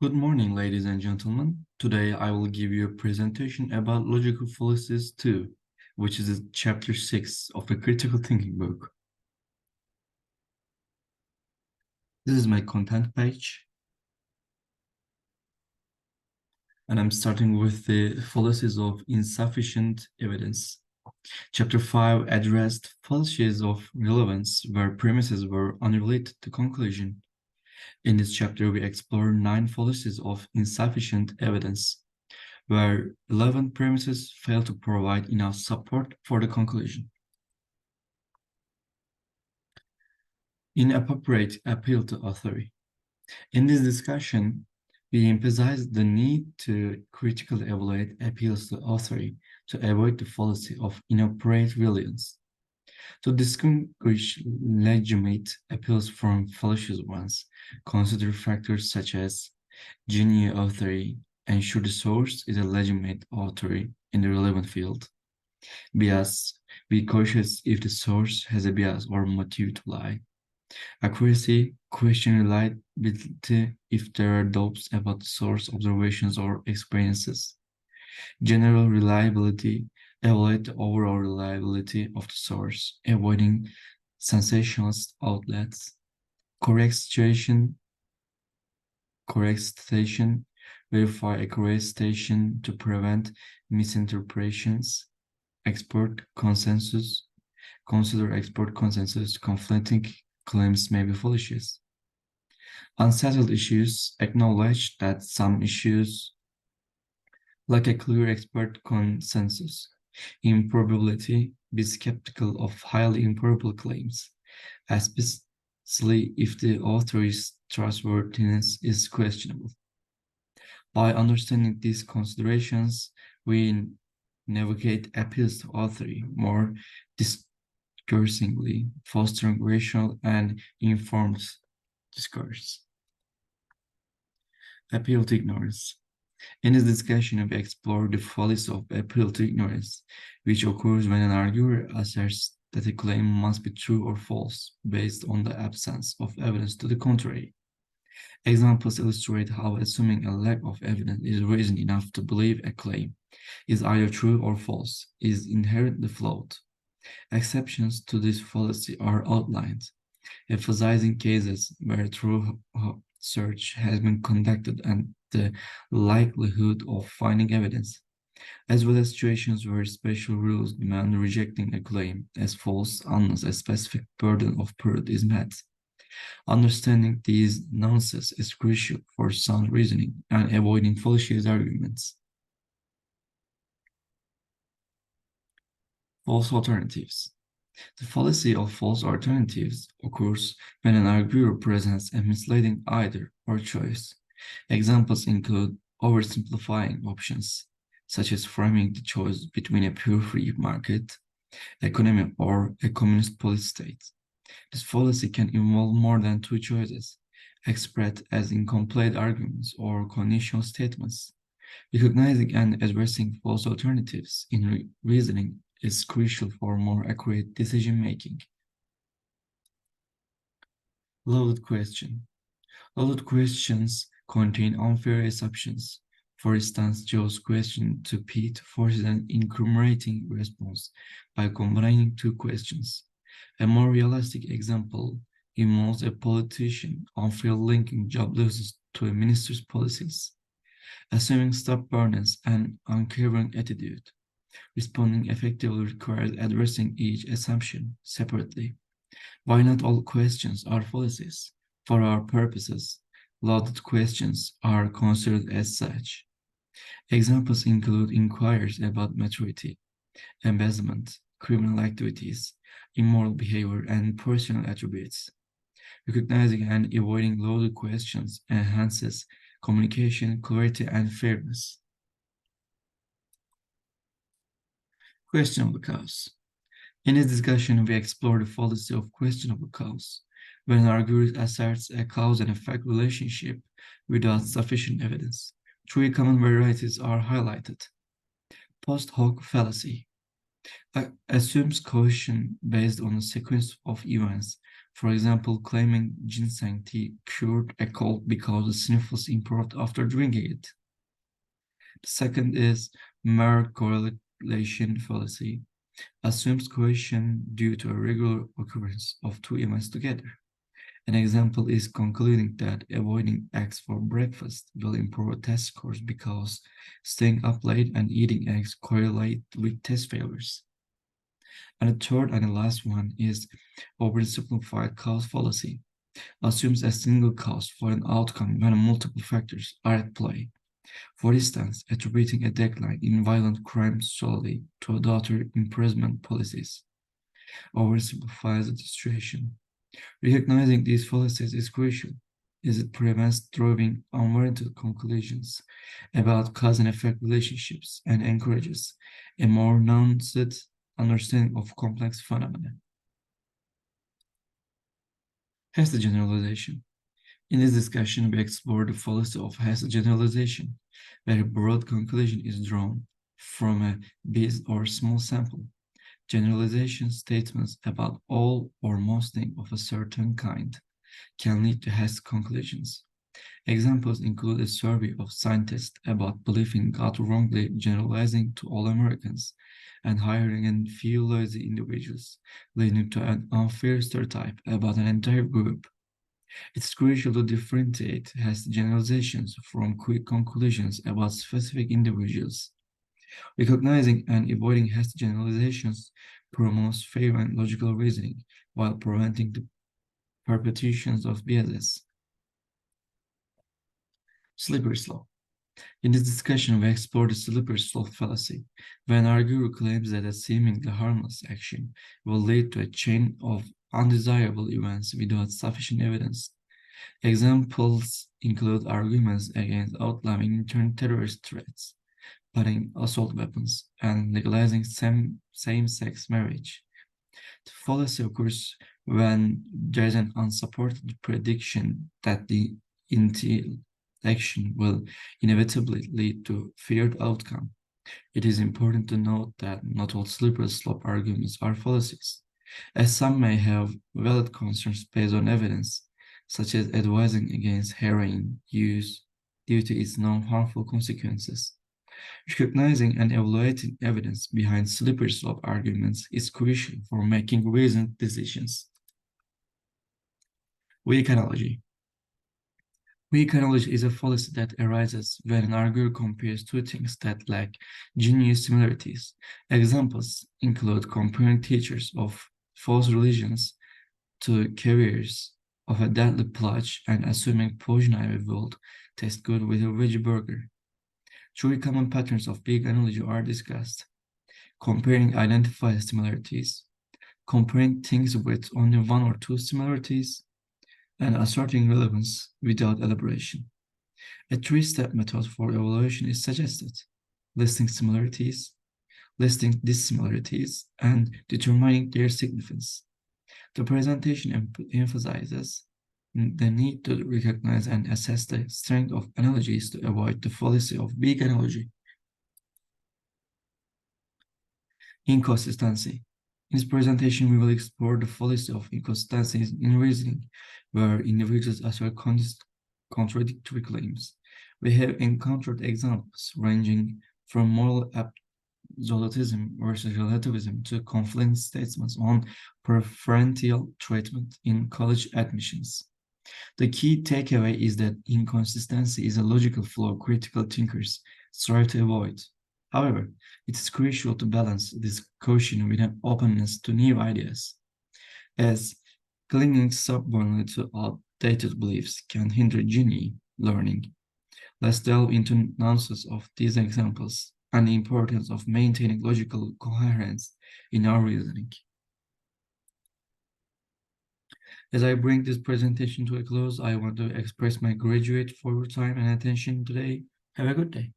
Good morning, ladies and gentlemen. Today I will give you a presentation about Logical Fallacies 2, which is chapter 6 of the Critical Thinking book. This is my content page. And I'm starting with the fallacies of insufficient evidence. Chapter 5 addressed fallacies of relevance where premises were unrelated to conclusion. In this chapter, we explore 9 fallacies of insufficient evidence, where 11 premises fail to provide enough support for the conclusion. Inappropriate appeal to authority. In this discussion, we emphasize the need to critically evaluate appeals to authority to avoid the fallacy of inappropriate reliance. To distinguish legitimate appeals from fallacious ones, consider factors such as genuine authority, ensure the source is a legitimate authority in the relevant field. Bias, be cautious if the source has a bias or motive to lie. Accuracy, question reliability if there are doubts about the source observations or experiences. General reliability, evaluate the overall reliability of the source, avoiding sensationalist outlets. Correct station, verify accurate station to prevent misinterpretations. Expert consensus, consider expert consensus, conflicting claims may be fallacious. Unsettled issues, acknowledge that some issues lack a clear expert consensus. Improbability, be skeptical of highly improbable claims, especially if the author's trustworthiness is questionable. By understanding these considerations, we navigate appeals to authority more discoursingly, fostering rational and informed discourse. Appeal to ignorance. In this discussion, we explore the fallacy of appeal to ignorance, which occurs when an arguer asserts that a claim must be true or false based on the absence of evidence to the contrary. Examples illustrate how assuming a lack of evidence is reason enough to believe a claim is either true or false is inherently flawed. Exceptions to this fallacy are outlined, emphasizing cases where thorough search has been conducted and the likelihood of finding evidence, as well as situations where special rules demand rejecting a claim as false unless a specific burden of proof is met. Understanding these nuances is crucial for sound reasoning and avoiding fallacious arguments. False alternatives. The fallacy of false alternatives occurs when an arguer presents a misleading either or choice. Examples include oversimplifying options, such as framing the choice between a pure free market economy or a communist police state. This fallacy can involve more than two choices, expressed as incomplete arguments or conditional statements. Recognizing and addressing false alternatives in reasoning is crucial for more accurate decision-making. Loaded question. Loaded questions contain unfair assumptions. For instance, Joe's question to Pete forces an incriminating response by combining two questions. A more realistic example involves a politician unfairly linking job losses to a minister's policies. Assuming stubbornness and uncaring attitude, responding effectively requires addressing each assumption separately. Why not all questions are fallacies? For our purposes, loaded questions are considered as such. Examples include inquiries about maturity, embezzlement, criminal activities, immoral behavior, and personal attributes. Recognizing and avoiding loaded questions enhances communication, clarity, and fairness. Questionable cause. In this discussion, we explore the fallacy of questionable cause, when an arguer asserts a cause and effect relationship without sufficient evidence. Three common varieties are highlighted. Post hoc fallacy assumes causation based on a sequence of events For example, claiming ginseng tea cured a cold because the sniffles improved after drinking it. The second is mere correlation fallacy, assumes cohesion due to a regular occurrence of two events together. An example is concluding that avoiding eggs for breakfast will improve test scores because staying up late and eating eggs correlate with test failures. And the third and the last one is oversimplified cause fallacy, assumes a single cause for an outcome when multiple factors are at play. For instance, attributing a decline in violent crime solely to daughter imprisonment policies oversimplifies the situation. Recognizing these fallacies is crucial, as it prevents drawing unwarranted conclusions about cause and effect relationships and encourages a more nuanced understanding of complex phenomena. Hasty generalization. In this discussion, we explore the fallacy of hasty generalization, where a broad conclusion is drawn from a big or small sample. Generalization statements about all or most things of a certain kind can lead to hasty conclusions. Examples include a survey of scientists about belief in God wrongly generalizing to all Americans and hiring a few lazy individuals, leading to an unfair stereotype about an entire group. It's crucial to differentiate hasty generalizations from quick conclusions about specific individuals. Recognizing and avoiding hasty generalizations promotes fair and logical reasoning while preventing the perpetuations of biases. Slippery slope. In this discussion, we explore the slippery slope fallacy, when our guru claims that a seemingly harmless action will lead to a chain of undesirable events without sufficient evidence. Examples include arguments against outlawing internet terrorist threats, banning assault weapons, and legalizing same-sex marriage. The fallacy occurs when there is an unsupported prediction that the action will inevitably lead to feared outcome. It is important to note that not all slippery slope arguments are fallacies, as some may have valid concerns based on evidence, such as advising against heroin use due to its known harmful consequences. Recognizing and evaluating evidence behind slippery slope arguments is crucial for making reasoned decisions. Weak analogy. Weak analogy is a fallacy that arises when an arguer compares two things that lack genuine similarities. Examples include comparing teachers of false religions to carriers of a deadly plague and assuming poison ivy will taste good with a veggie burger. Three common patterns of weak analogy are discussed: comparing identified similarities, comparing things with only one or two similarities, and asserting relevance without elaboration. A three-step method for evaluation is suggested: listing similarities, listing dissimilarities, and determining their significance. The presentation emphasizes the need to recognize and assess the strength of analogies to avoid the fallacy of weak analogy. Inconsistency. In this presentation, we will explore the fallacy of inconsistencies in reasoning, where individuals assert contradictory claims. We have encountered examples ranging from moral absolutism versus relativism to conflicting statements on preferential treatment in college admissions. The key takeaway is that inconsistency is a logical flaw critical thinkers strive to avoid. However, it is crucial to balance this caution with an openness to new ideas, as clinging stubbornly to outdated beliefs can hinder genuine learning. Let's delve into nuances of these examples and the importance of maintaining logical coherence in our reasoning. As I bring this presentation to a close, I want to express my gratitude for your time and attention today. Have a good day.